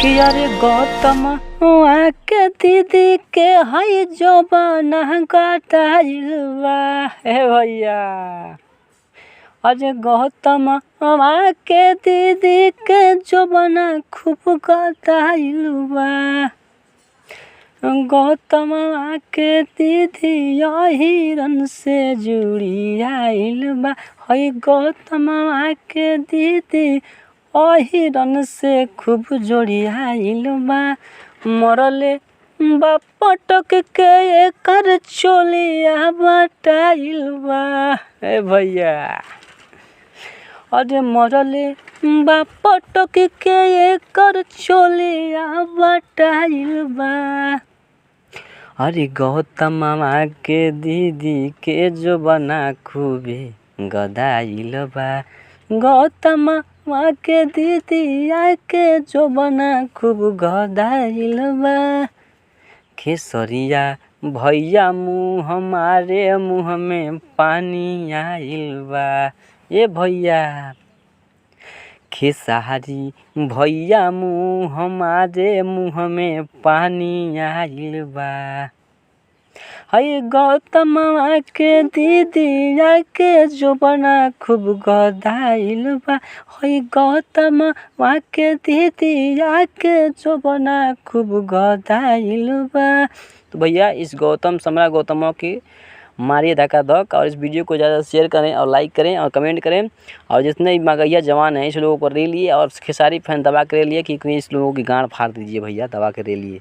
कि अरे गौतम के दीदी के हई जो बना कटाइल बा। हे भैया अरे गौतम के दीदी के जो बना खूब कटाइल बा। गौतम के दीदी हिरन से जुड़ी आइल बा। हई गौतम के दीदी हिरन से खूब जोड़ी आइल बा। मरले बा पटक के एकर चोलिया बटाइल बा। ए भैया अरे मरले बा पटक के एकर चोलिया बटाइल बा। अरे गौतम के दीदी के जो बना खूबे गदाइल बा। गौतम के दीदी के जो बना खूब गदाइल बा। खेसरिया भैया मुँह हमारे मुँह में पानी आइल बा। ये भैया खेसारी भैया मुँह हमारे मुँह में पानी आइल बा। हई गौतम के दीदी के जो बना खूब गदाइल बा। हई गौतम के दीदी के जो बना खूब गदाइल बा। तो भैया इस गौतम समरा गौतम की मारिए धक्का-धक और इस वीडियो को ज़्यादा शेयर करें और लाइक करें और कमेंट करें। और जितने भी मगैया जवान हैं इस लोगों को ले लिए और खेसारी फैन दबा के ले लिए कि इस लोगों की गांड फाड़ दीजिए भैया दबा के ले लिए।